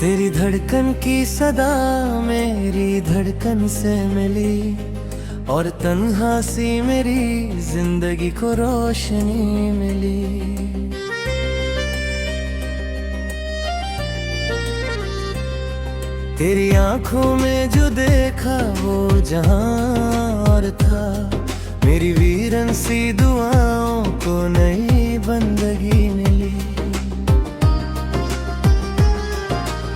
तेरी धड़कन की सदा मेरी धड़कन से मिली और तन्हा सी मेरी जिंदगी को रोशनी मिली। तेरी आंखों में जो देखा वो जहां और था, मेरी वीरन सी दुआओं को नई बंदगी मिली।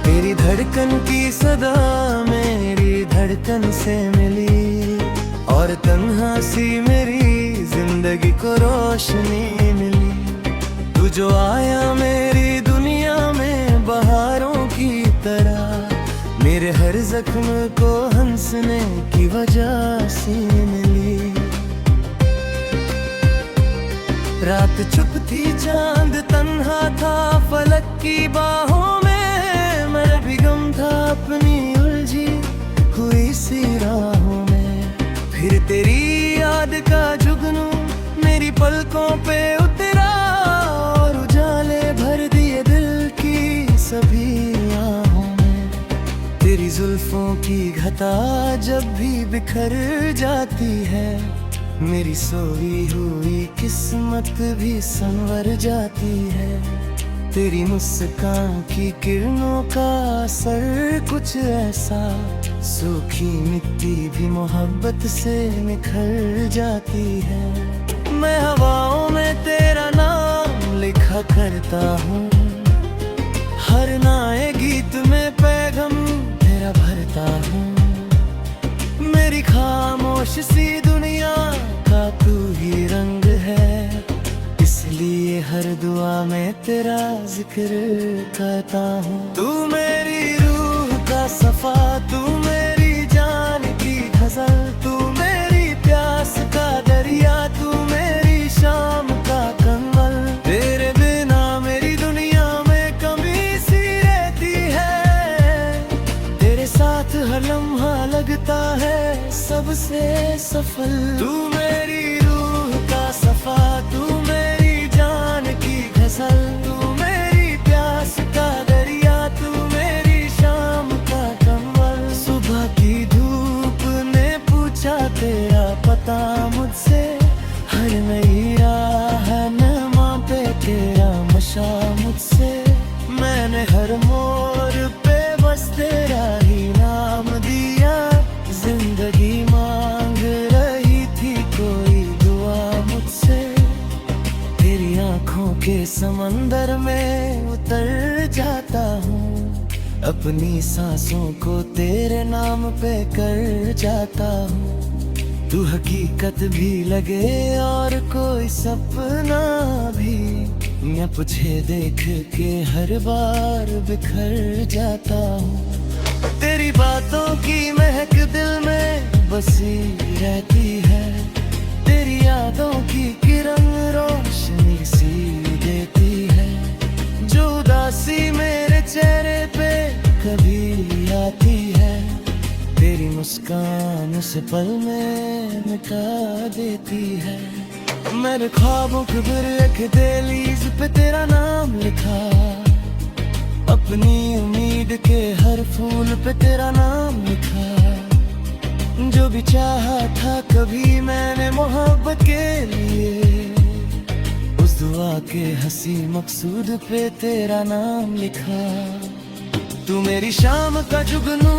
तेरी धड़कन की सदा मेरी धड़कन से मिली और तन्हा सी मेरी जिंदगी को रोशनी मिली। तू जो आया मेरी दुनिया में बहारों की तरह, मेरे हर जख्म को हंसने की वजह सी मिली। रात चुप थी चांद तन्हा था फलक की बाहों में, मैं भी गम था अपनी उलझी हुई सी राहों में। फिर तेरी याद का जुगनू मेरी पलकों पे उतरा और उजाले भर दिए दिल की सभी आहों में। तेरी जुल्फों की घटा जब भी बिखर जाती है, मेरी सोई हुई किस्मत भी संवर जाती है। तेरी मुस्कान की किरणों का असर कुछ ऐसा, सूखी मिट्टी भी मोहब्बत से निखर जाती है। मैं हवाओं में तेरा नाम लिखा करता हूँ, हर नए गीत में पैगाम तेरा भरता हूँ। मेरी खामोश सी दुनिया का तू ही रंग है, इसलिए हर दुआ में तेरा जिक्र करता हूँ। तू मेरी रूह का सफा, तू मेरी जान की गजल, तू मेरी प्यास का दरिया, तू मेरी शाम का कमल। तेरे बिना मेरी दुनिया में कमी सी रहती है, तेरे साथ हर लम्हा लगता है सबसे सफल। तू मेरी रूह का सफा, तू मेरी जान की गजल, तू मेरी प्यास का दरिया, तू मेरी शाम का कमल। सुबह की धूप ने पूछा तेरा पता मुझसे, हर नई राह नमा पे तेरा मशा मुझसे। मैंने हर मोड़ पे बस तेरा ही नाम दिया, जिंदगी मांग रही थी कोई दुआ मुझसे। तेरी आंखों के समंदर में उतर जाता हूँ, अपनी सांसों को तेरे नाम पे कर जाता हूँ। तू हकीकत भी लगे और कोई सपना भी, मैं तुझे देख के हर बार बिखर जाता हूँ। तेरी बातों की महक दिल में बसी रहती है, तेरी यादों की किरण रोशनी सी देती है। जो उदासी मेरे चेहरे पे कभी आती है, तेरी मुस्कान उस पल में मिटा देती है। मैंने ख्वाबों के एक दहलीज पे तेरा नाम लिखा, अपनी उम्मीद के हर फूल पे तेरा नाम लिखा। जो भी चाहा था कभी मैंने मोहब्बत के लिए, उस दुआ के हंसी मकसूद पे तेरा नाम लिखा। तू मेरी शाम का जुगनू,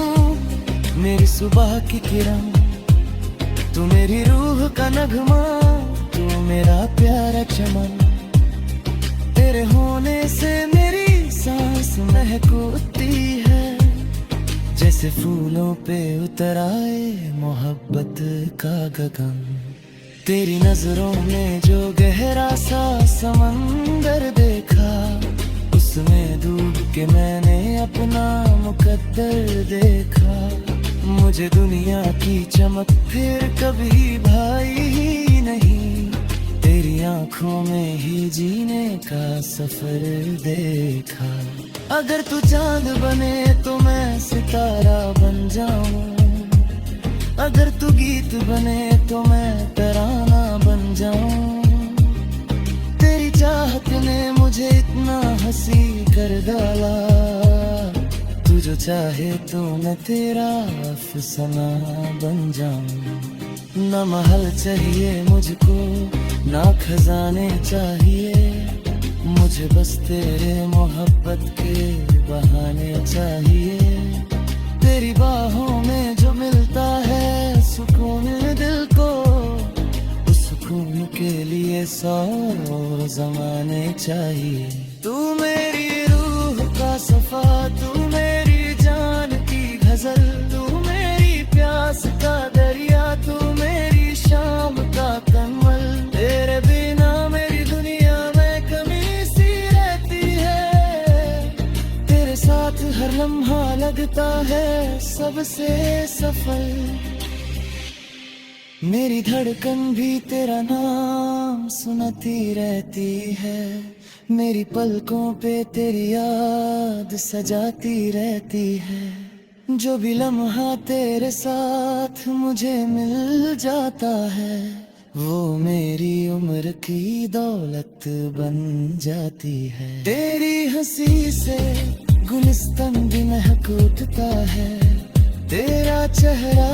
मेरी सुबह की किरण, तू मेरी रूह का नगमा, तू मेरा प्यारा चमन। तेरे होने से मेरी सांस महकती है, जैसे फूलों पे उतर आए मोहब्बत का गगन। तेरी नजरों में जो गहरा सा समंदर देखा, उसमें डूब के मैंने अपना मुकद्दर देखा। मुझे दुनिया की चमक फिर कभी भाई ही नहीं, तेरी आंखों में ही जीने का सफर देखा। अगर तू चांद बने तो मैं सितारा बन जाऊं, अगर तू गीत बने तो मैं तराना बन जाऊं। तेरी चाहत ने मुझे इतना हंसी कर डाला, तू जो चाहे तो मैं तेरा अफसाना बन जाऊं। ना महल चाहिए मुझको, ना खजाने चाहिए, मुझे बस तेरे मोहब्बत के बहाने चाहिए। तेरी बाहों में जो मिलता है सुकून दिल को, उस सुकून के लिए 100 ज़माने चाहिए। तू मेरी रूह का सफा, तू मेरी जान की गजल, तू मेरी प्यास का दरिया, तू मेरी शाम का कमल। तेरे बिना मेरी दुनिया में कमी सी रहती है, तेरे साथ हर लम्हा लगता है सबसे सफल। मेरी धड़कन भी तेरा नाम सुनाती रहती है, मेरी पलकों पे तेरी याद सजाती रहती है। जो भी लम्हा तेरे साथ मुझे मिल जाता है, वो मेरी उम्र की दौलत बन जाती है। तेरी हंसी से गुलिस्तान भी महक उठता है, तेरा चेहरा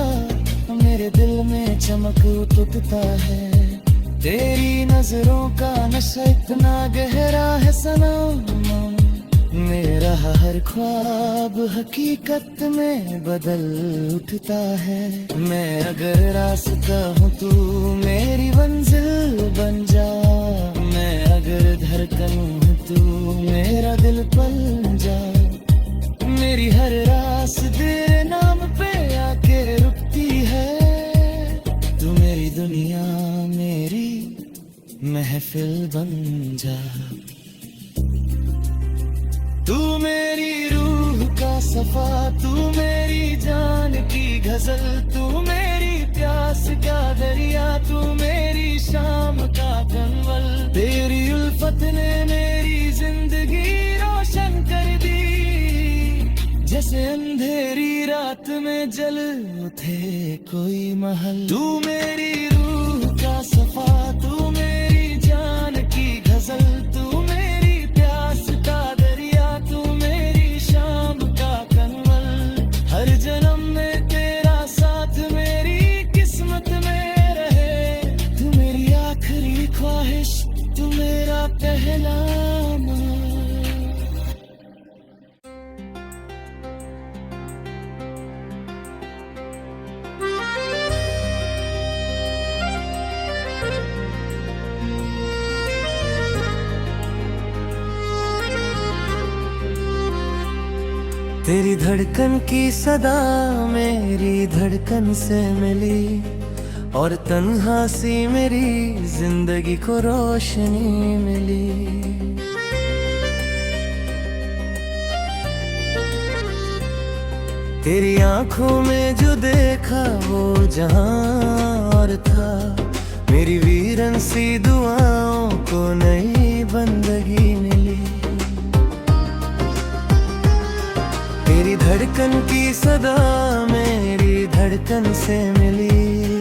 मेरे दिल में चमक उठता है। तेरी नजरों का नशा इतना गहरा है सनम, मेरा हर ख्वाब हकीकत में बदल उठता है। मैं अगर रास्ता हूँ तू मेरी मंजिल बन जा, मैं अगर धड़कन हूँ तू मेरा दिल पल जा। मेरी हर रास तेरे नाम पे आके रुकती है, तू मेरी दुनिया मेरी महफिल बन जा। तू मेरी रूह का सफा, तू मेरी जान की गजल, तू मेरी प्यास का दरिया, तू मेरी शाम का कमल। तेरी उल्फत ने मेरी जिंदगी रोशन कर दी, जैसे अंधेरी रात में जल उठे कोई महल। तू मेरी रूह का सफा, तू मेरी जान की गजल, तू मेरी प्यास का दरिया, तू मेरी शाम का कमल। हर जन्म में तेरा साथ मेरी किस्मत में रहे, तू मेरी आखिरी ख्वाहिश, तू मेरा पहला अमल। तेरी धड़कन की सदा मेरी धड़कन से मिली, और तन्हा सी मेरी जिंदगी को रोशनी मिली। तेरी आंखों में जो देखा वो जहां और था, मेरी वीरन सी दुआओं को नई बंदगी मिली। तेरी धड़कन की सदा मेरी धड़कन से मिली,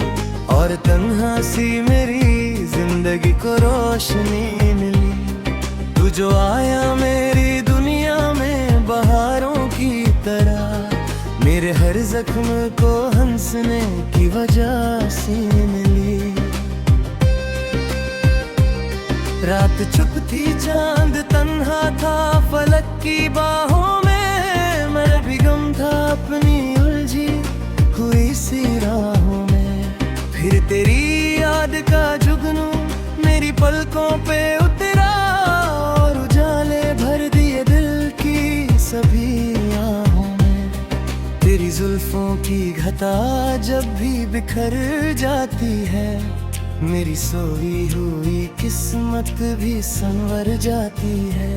और तन्हा सी मेरी जिंदगी को रोशनी मिली। तू जो आया मेरी दुनिया में बहारों की तरह, मेरे हर जख्म को हंसने की वजह से मिली। रात चुप थी चांद तन्हा था फलक की बाहों में, मैं भी गम था अपनी उलझी हुई सी राहों में। फिर तेरी याद का जुगनू मेरी पलकों पे उतरा, और उजाले भर दिए दिल की सभी आहों में। तेरी जुल्फों की घटा जब भी बिखर जाती है, मेरी सोई हुई किस्मत भी संवर जाती है।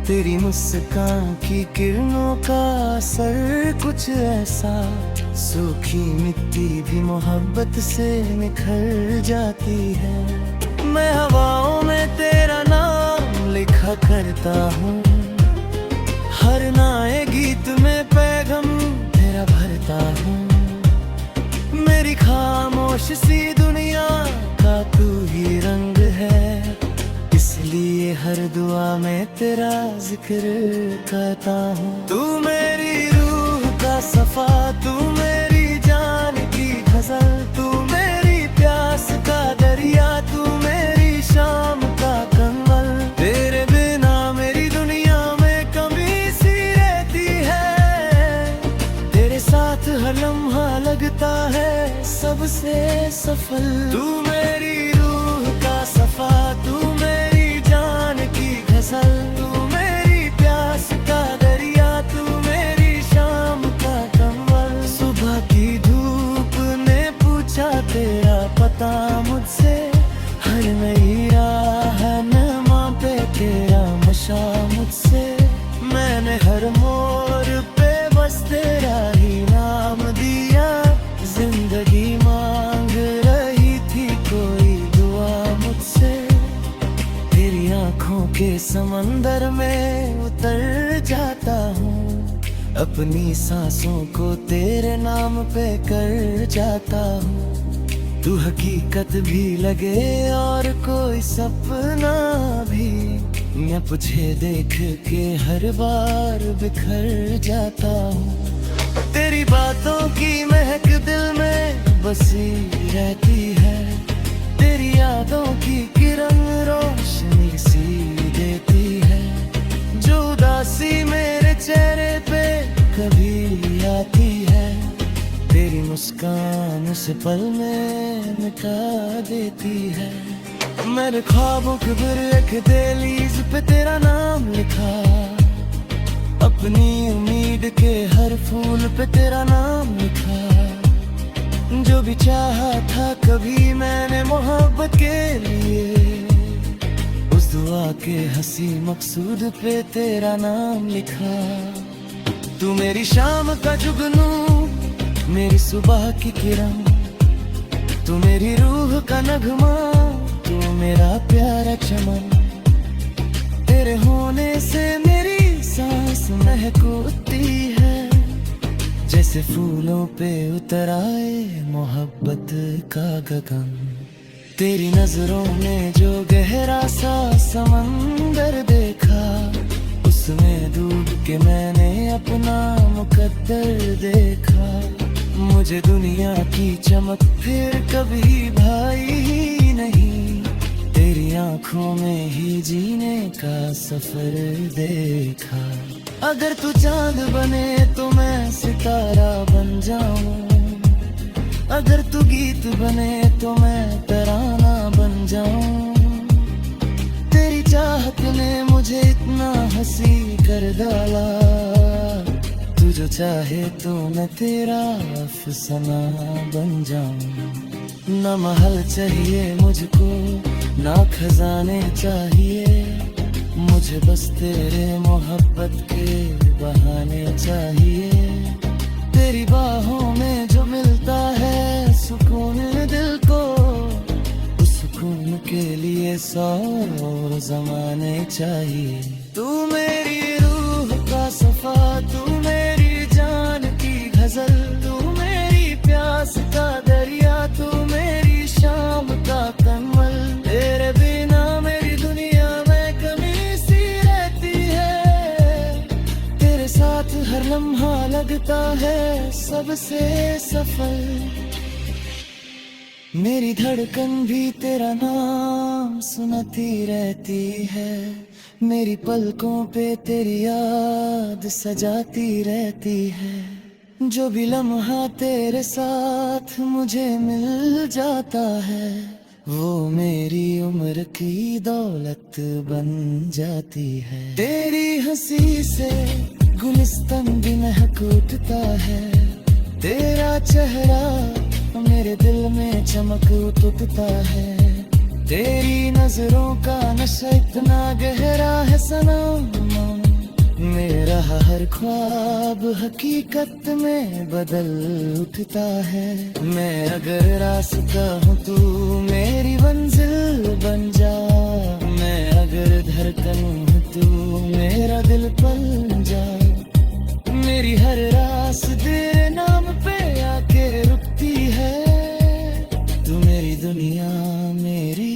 तेरी मुस्कान की किरणों का असर कुछ ऐसा, सूखी मिट्टी भी मोहब्बत से निखर जाती है। मैं हवाओं में तेरा नाम लिखा करता हूँ, हर नए गीत में पैगाम तेरा भरता हूँ। मेरी खामोश सी दुनिया का तू ही रंग है, इसलिए हर दुआ में तेरा जिक्र करता हूँ। तू मेरी का सफा, तू मेरी जान की गजल, तू मेरी प्यास का दरिया, तू मेरी शाम का कमल। तेरे बिना मेरी दुनिया में कमी सी रहती है, तेरे साथ हर लम्हा लगता है सबसे सफल। तू मेरी रूह का सफा, तू मेरी जान की गजल, तू मेरी प्यास का दरिया, तू मेरी शाम का कमल। सुबह की धूप ने पूछा तेरा पता मुझसे, हर नई राह नमा पे तेरा नशा मुझसे। मैंने हर मोड़ पे बस तेरा ही नाम दिया, जिंदगी मांग रही थी कोई दुआ मुझसे। तेरी आंखों के समंदर में उतर जाता हूँ, अपनी सांसों को तेरे नाम पे कर जाता हूँ। तू हकीकत भी लगे और कोई सपना भी, मैं तुझे देख के हर बार बिखर जाता हूँ। तेरी बातों की महक दिल में बसी रहती है, तेरी यादों की किरण रोशनी सी देती है। जो उदासी मेरे चेहरे पे कभी आती है, तेरी मुस्कान से पल में मिटा देती है। मैंने ख्वाबों के बुरे एक दहलीज पे तेरा नाम लिखा, अपनी उम्मीद के हर फूल पे तेरा नाम लिखा। जो भी चाहा था कभी मैंने मोहब्बत के लिए, उस दुआ के हंसी मकसूद पे तेरा नाम लिखा। तू मेरी शाम का जुगनू, मेरी सुबह की किरण, तू मेरी रूह का नगमा, तू मेरा प्यारा चमन। तेरे होने से मेरी सांस महकती है, जैसे फूलों पे उतर आए मोहब्बत का गगन। तेरी नजरों में जो गहरा सा समंदर देखा, उसमें डूब के मैंने अपना मुकद्दर देखा। मुझे दुनिया की चमक फिर कभी भाई ही नहीं, तेरी आंखों में ही जीने का सफर देखा। अगर तू चांद बने तो मैं सितारा बन जाऊं, अगर तू गीत बने तो मैं तराना बन जाऊं। तेरी चाहत ने मुझे इतना हंसी कर डाला, तू जो चाहे तो मैं तेरा अफसाना बन जाऊं। ना महल चाहिए मुझको, ना खजाने चाहिए, मुझे बस तेरे मोहब्बत के बहाने चाहिए। तेरी बाहों में जो मिलता है सुकून दिल को, उस सुकून के लिए 100 ज़माने चाहिए। तू मेरी रूह का सफा, तू मेरी जान की गजल, तू मेरी प्यास का दरिया, तू मेरी शाम का कमल। तेरे बिना मेरी दुनिया में कमी सी रहती है, तेरे साथ हर लम्हा लगता है सबसे सफल। मेरी धड़कन भी तेरा नाम सुनाती रहती है, मेरी पलकों पे तेरी याद सजाती रहती है। जो भी लम्हा तेरे साथ मुझे मिल जाता है, वो मेरी उम्र की दौलत बन जाती है। तेरी हंसी से गुलिस्तान भी महक उठता है, तेरा चेहरा मेरे दिल में चमक उठता है। तेरी नजरों का नशा इतना गहरा है सनम, मेरा हर ख्वाब हकीकत में बदल उठता है। मैं अगर रास्ता हूँ तू मेरी मंजिल बन जा, मैं अगर धड़कन हूँ तू मेरा दिल बन जा। मेरी हर रास तेरे नाम पे आके रुकती है, तू मेरी दुनिया मेरी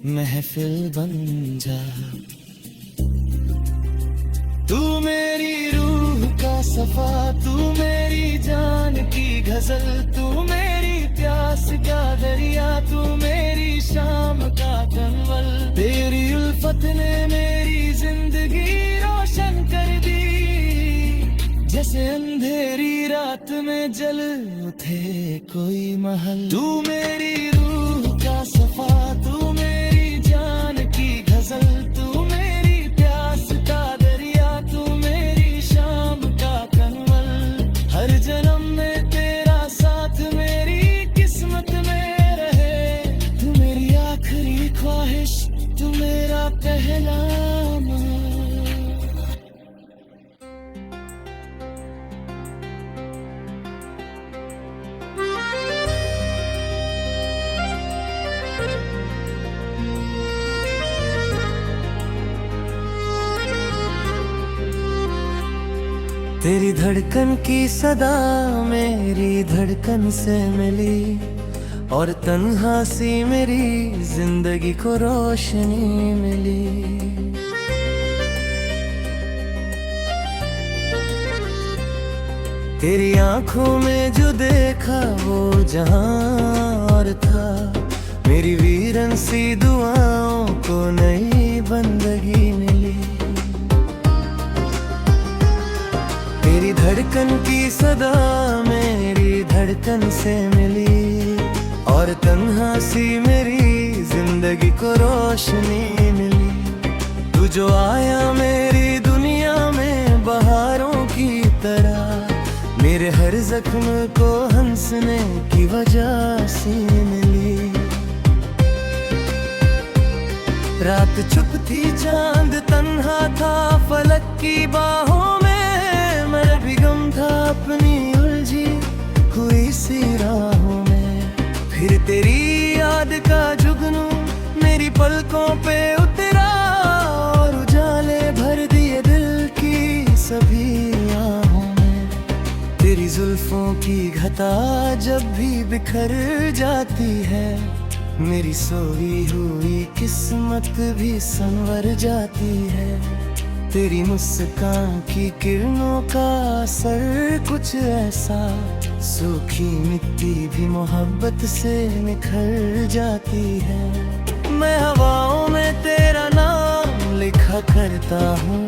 महफिल बन जा। तू मेरी रूह का सफा, तू मेरी जान की गजल, तू मेरी प्यास का दरिया, तू मेरी शाम का कमल। तेरी उल्फत ने मेरी जिंदगी रोशन कर दी, जैसे अंधेरी रात में जल उठे कोई महल। तू मेरी रूह का सफा, तू मेरी जान की गजल, तू मेरी प्यास का दरिया, तू मेरी शाम का कमल। हर जन्म में तेरा साथ मेरी किस्मत में रहे, तू मेरी आखिरी ख्वाहिश, तू मेरा पहला अमल। तेरी धड़कन की सदा मेरी धड़कन से मिली, और तन्हा सी मेरी जिंदगी को रोशनी मिली। तेरी आंखों में जो देखा वो जहां और था, मेरी वीरन सी दुआओं को नई बंदगी मिली। तेरी धड़कन की सदा मेरी धड़कन से मिली, और तन्हा सी मेरी जिंदगी को रोशनी मिली। तू जो आया मेरी दुनिया में बहारों की तरह, मेरे हर जख्म को हंसने की वजह सी मिली। रात चुप थी, चांद तन्हा था फलक की बाहों में, मैं भी गम था अपनी उलझी हुई सी राहों में। फिर तेरी याद का जुगनू मेरी पलकों पे उतरा, और उजाले भर दिए दिल की सभी आहों में। तेरी जुल्फों की घटा जब भी बिखर जाती है, मेरी सोई हुई किस्मत भी संवर जाती है। तेरी मुस्कान की किरणों का असर कुछ ऐसा, सूखी मिट्टी भी मोहब्बत से निखर जाती है। मैं हवाओं में तेरा नाम लिखा करता हूँ,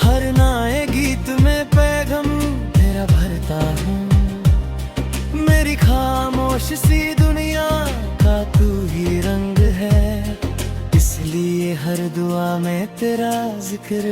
हर नए गीत में पैगाम तेरा भरता हूँ। मेरी खामोश सी दुनिया का तू ही रंग है, इसलिए हर दुआ में तेरा जिक्र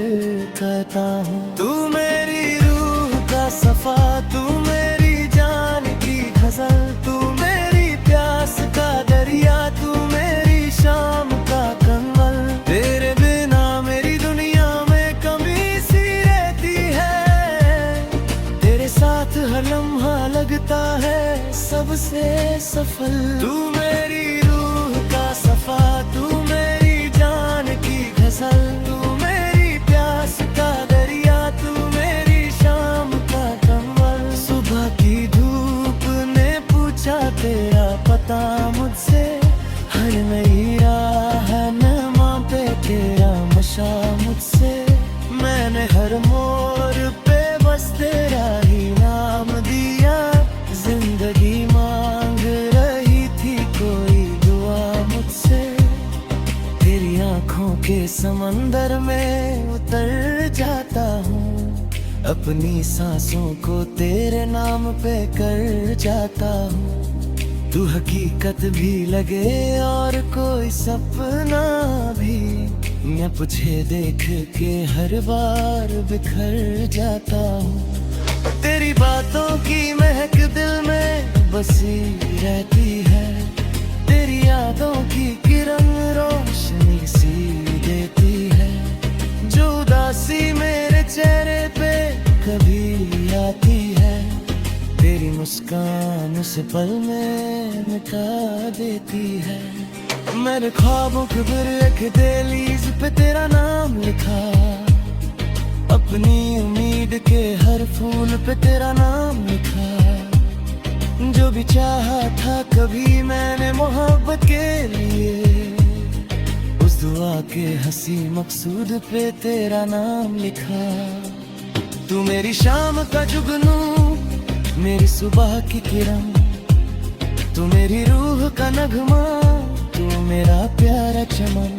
करता हूँ। तू मेरी रूह का सफा, तू मेरी जान की गजल, तू मेरी प्यास का दरिया, तू मेरी शाम का कमल। तेरे बिना मेरी दुनिया में कमी सी रहती है, तेरे साथ हर लम्हा लगता है सबसे सफल। तू मेरी रूह का सफा, तू मेरी जान की गजल, तू मेरी प्यास का दरिया, तू मेरी शाम का कमल। सुबह की धूप ने पूछा तेरा पता मुझसे, हर नई राह नमा पे तेरा मशा मुझसे। मैंने हर मोड़ पे बस तेरा ही नाम दिया, जिंदगी मांग रही थी कोई दुआ मुझसे। तेरी आंखों के समंदर में उतर जाता हूँ, अपनी सांसों को तेरे नाम पे कर जाता हूँ। तू हकीकत भी लगे और कोई सपना भी, मैं तुझे देख के हर बार बिखर जाता हूँ। तेरी बातों की महक दिल में बसी रहती है, तेरी यादों की किरण रोशनी सी देती है। जो उदासी मेरे चेहरे पे कभी आती है, तेरी मुस्कान उस पल में मिटा देती है। मैंने ख्वाबों के भरे एक दहलीज पे तेरा नाम लिखा, अपनी उम्मीद के हर फूल पे तेरा नाम लिखा। जो भी चाहा था कभी मैंने मोहब्बत के लिए, उस दुआ के हंसी मकसूद पे तेरा नाम लिखा। तू मेरी शाम का जुगनू, मेरी सुबह की किरण, तू मेरी रूह का नगमा, तू मेरा प्यारा चमन।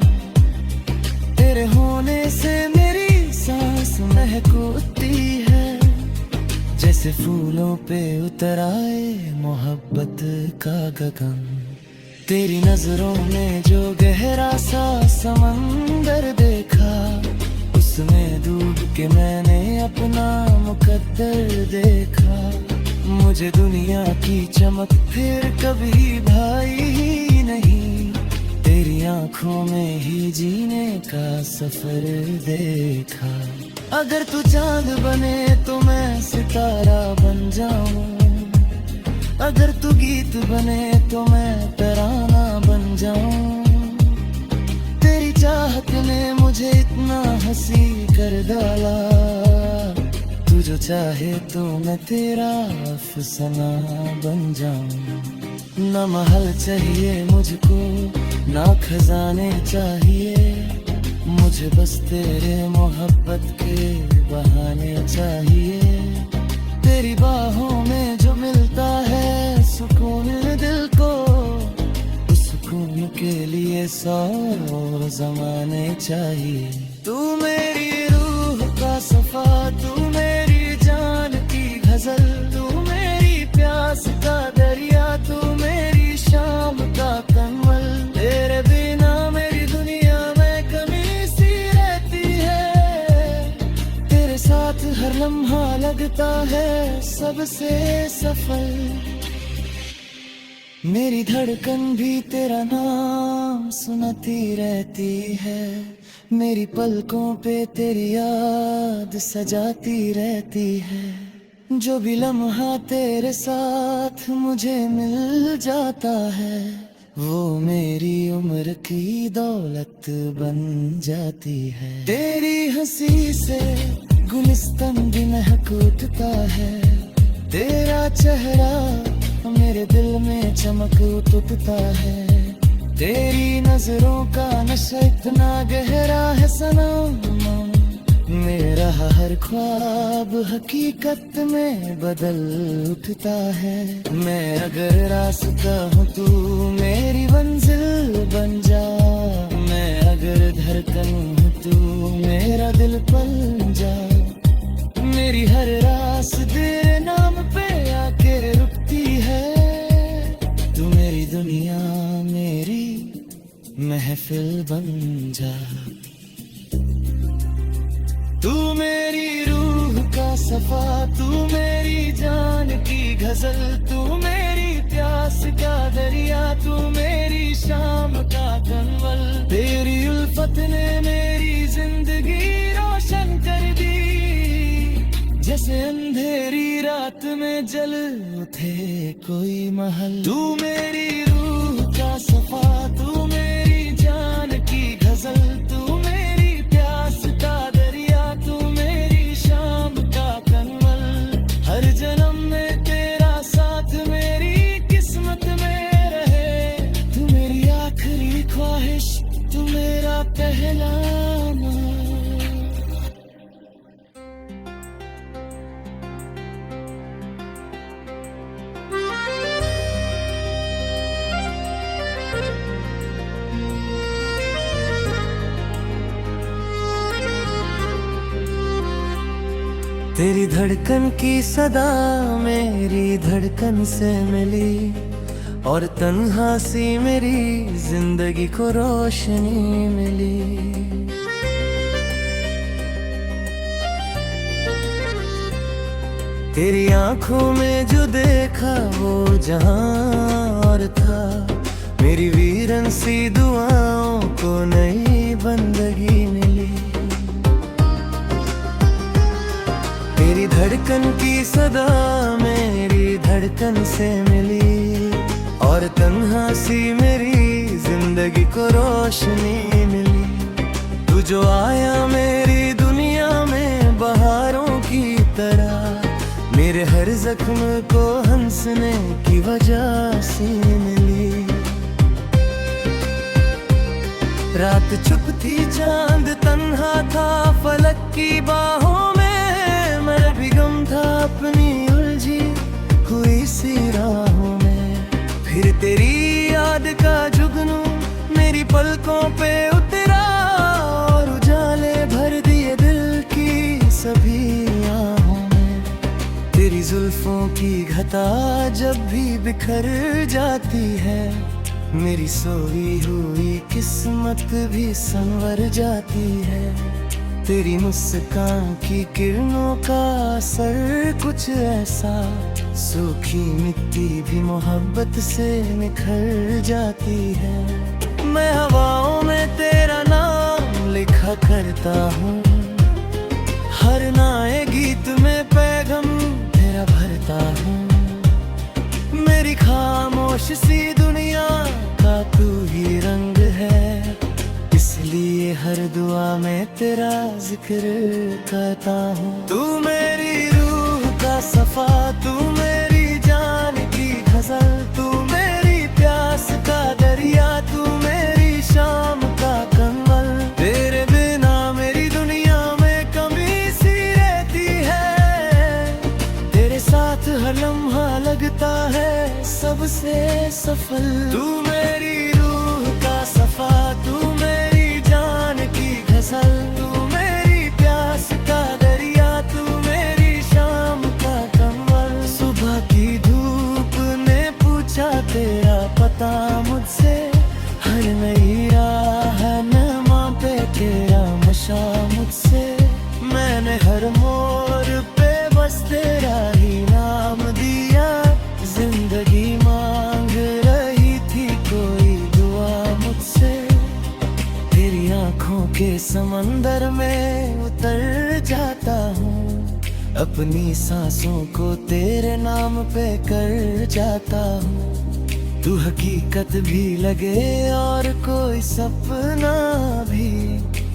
तेरे होने से मेरी सांस महकती है, जैसे फूलों पे उतर आए मोहब्बत का गगन। तेरी नजरों में जो गहरा सा समंदर देखा, उसमें डूब के मैंने अपना मुकद्दर देखा। मुझे दुनिया की चमक फिर कभी भाई ही नहीं, तेरी आंखों में ही जीने का सफर देखा। अगर तू चांद बने तो मैं सितारा बन जाऊं, अगर तू गीत बने तो मैं तराना बन जाऊं। तेरी चाहत ने मुझे इतना हंसी कर डाला, तू जो चाहे तो मैं तेरा अफसाना बन जाऊं। ना महल चाहिए मुझको, ना खजाने चाहिए, मुझे बस तेरे मोहब्बत के बहाने चाहिए। तेरी बाहों में जो मिलता है सुकून दिल को, उस सुकून के लिए 100 ज़माने चाहिए। तू मेरी रूह का सफा, तू मेरी जान की गजल, तू मेरी प्यास का दरिया, तू मेरी शाम का कमल। तेरे बिना मेरी दुनिया में कमी सी रहती है, तेरे साथ हर लम्हा लगता है सबसे सफल। मेरी धड़कन भी तेरा नाम सुनाती रहती है, मेरी पलकों पे तेरी याद सजाती रहती है। जो भी लम्हा तेरे साथ मुझे मिल जाता है, वो मेरी उम्र की दौलत बन जाती है। तेरी हंसी से गुलिस्तान भी महक उठता है, तेरा चेहरा मेरे दिल में चमक उठता है। तेरी नजरों का नशा इतना गहरा है सनम, मेरा हर ख्वाब हकीकत में बदल उठता है। मैं अगर रास्ता हूँ तू मेरी मंजिल बन जा, मैं अगर धड़कन हूँ तू मेरा दिल पल जा। मेरी हर रास तेरे नाम पे आके रुकती है, तू मेरी दुनिया मेरी महफिल बन जा। तू मेरी रूह का सफा, तू मेरी जान की गजल, तू मेरी प्यास का दरिया, तू मेरी शाम का कमल। तेरी उल्फत ने मेरी जिंदगी रोशन कर दी, जैसे अंधेरी रात में जल उठे कोई महल। तू मेरी रूह का सफा, तू मेरी जान की गजल, तू मेरी प्यास का दरिया, तू मेरी शाम का कमल। हर जन्म में तेरा साथ मेरी किस्मत में रहे, तू मेरी आखिरी ख्वाहिश, तू मेरा पहला नाम। तेरी धड़कन की सदा मेरी धड़कन से मिली, और तन्हा सी मेरी जिंदगी को रोशनी मिली। तेरी आंखों में जो देखा वो जहां और था, मेरी वीरन सी दुआओं को नई बंदगी मिली। तेरी धड़कन की सदा मेरी धड़कन से मिली, और तन्हा सी मेरी जिंदगी को रोशनी मिली। तू जो आया मेरी दुनिया में बहारों की तरह, मेरे हर जख्म को हंसने की वजह से मिली। रात चुप थी चांद तन्हा था फलक की बाहों में, मैं पलकों पे उतरा और उजाले भर दिए दिल की सभी आहों में। तेरी जुल्फों की घटा जब भी बिखर जाती है, मेरी सोई हुई किस्मत भी संवर जाती है। तेरी मुस्कान की किरणों का असर कुछ ऐसा, सूखी मिट्टी भी मोहब्बत से निखर जाती है। मैं हवाओं में तेरा नाम लिखा करता हूँ, हर नए गीत में पैगाम तेरा भरता हूँ। मेरी खामोश सी दुनिया का तू ही रंग है, इसलिए हर दुआ में तेरा जिक्र करता हूँ। तू मेरी रूह का सफा, तू मेरी जान की गजल, तू मेरी प्यास का दरिया, तू मेरी शाम का कमल। तेरे बिना मेरी दुनिया में कमी सी रहती है, तेरे साथ हर लम्हा लगता है सबसे सफल। तू मेरी रूह का सफा, तू मेरी जान की गजल, तू मेरी प्यास का दरिया, तू मेरी शाम का कमल। सुबह की धूप ने पूछा तेरा पता मुझसे, हर नई राह नमा पे तेरा नशा मुझसे। मैंने हर मोड़ पे बस तेरा ही नाम दिया, जिंदगी मांग रही थी कोई दुआ मुझसे। तेरी आंखों के समंदर में उतर जाता हूँ, अपनी सांसों को तेरे नाम पे कर जाता हूँ। तू हकीकत भी लगे और कोई सपना भी,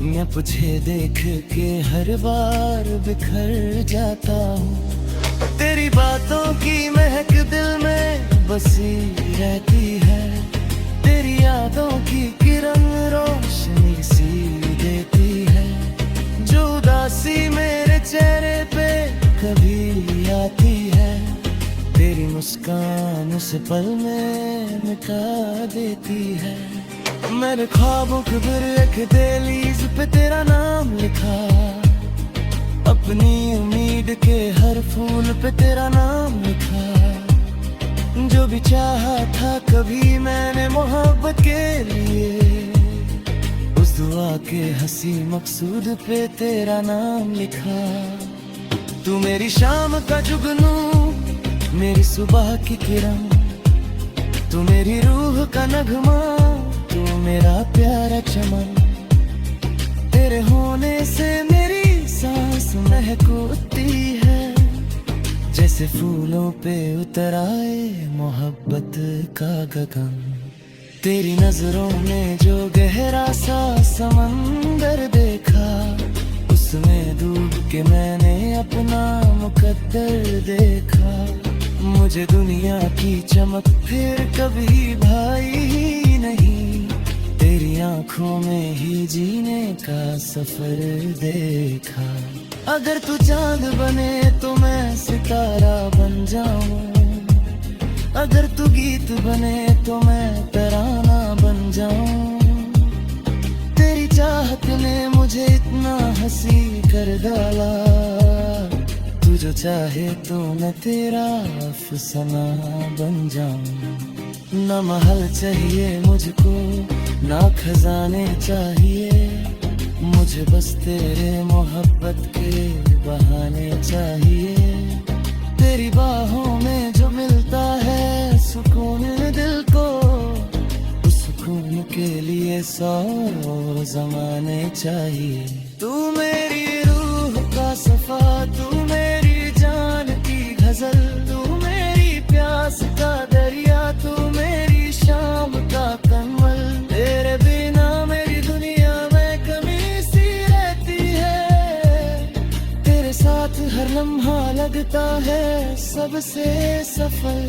मैं तुझे देख के हर बार बिखर जाता हूँ। तेरी बातों की महक दिल में बसी रहती है, तेरी यादों की किरण रोशनी सी देती है। जो उदासी मेरे चेहरे पे कभी आती है, तेरी मुस्कान उस पल में मिटा देती है। मैंने ख्वाबों के फिर एक दहलीज पे तेरा नाम लिखा, अपनी उम्मीद के हर फूल पे तेरा नाम लिखा। जो भी चाहा था कभी मैंने मोहब्बत के लिए, उस दुआ के हंसी मकसूद पे तेरा नाम लिखा। तू मेरी शाम का जुगनू, मेरी सुबह की किरण, तू मेरी रूह का नगमा, तू मेरा प्यारा चमन। तेरे होने से मेरी सांस महकती है, जैसे फूलों पे उतर आए मोहब्बत का गगन। तेरी नजरों में जो गहरा सा समंदर देखा, उसमें डूब के मैंने अपना मुकद्दर देखा। मुझे दुनिया की चमक फिर कभी भाई ही नहीं, तेरी आंखों में ही जीने का सफर देखा। अगर तू चांद बने तो मैं सितारा बन जाऊं, अगर तू गीत बने तो मैं तराना बन जाऊं। तेरी चाहत ने मुझे इतना हंसी कर डाला, तू जो चाहे तो मैं तेरा अफसाना बन जाऊं। ना महल चाहिए मुझको, ना खजाने चाहिए, मुझे बस तेरे मोहब्बत के बहाने चाहिए। तेरी बाहों में जो मिलता है सुकून दिल को, उस सुकून के लिए 100 ज़माने चाहिए। तू मेरी रूह का सफा, तू मेरी जान की गजल, तू मेरी प्यास का दरिया, तू मेरी शाम का कमल। तेरे बिना मेरी दुनिया में कमी सी रहती है, तेरे साथ हर लम्हा लगता है सबसे सफल।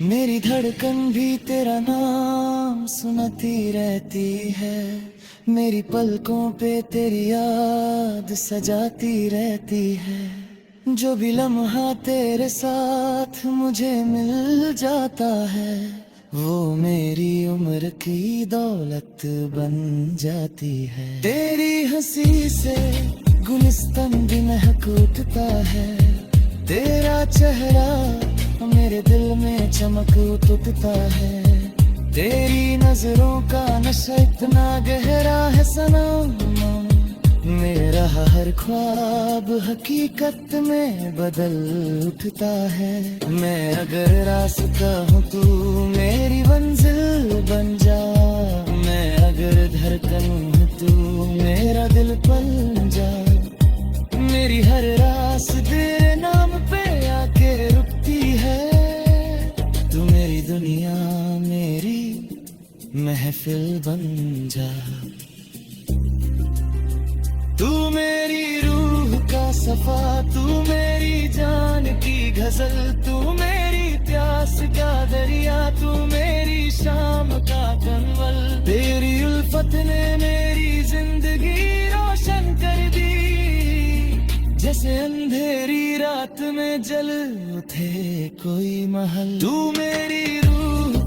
मेरी धड़कन भी तेरा नाम सुनाती रहती है, मेरी पलकों पे तेरी याद सजाती रहती है। जो भी लम्हा तेरे साथ मुझे मिल जाता है, वो मेरी उम्र की दौलत बन जाती है। तेरी हंसी से गुलिस्तान भी महक उठता है, तेरा चेहरा मेरे दिल में चमक उठता है। तेरी नजरों का नशा इतना गहरा है सनम, मेरा हर ख्वाब हकीकत में बदल उठता है। मैं अगर रास्ता हूँ तू मेरी मंजिल बन जा, मैं अगर धड़कन हूँ तू मेरा दिल बन जा। मेरी हर रास तेरे नाम पे आके रुकती है, तू मेरी दुनिया मेरी महफिल बन जा। तू मेरी रूह का सफा, तू मेरी जान की गजल, तू मेरी प्यास का दरिया, तू मेरी शाम का कनवल। तेरी उल्फत ने मेरी जिंदगी रोशन कर दी, जैसे अंधेरी रात में जल उठे कोई महल। तू मेरी रूह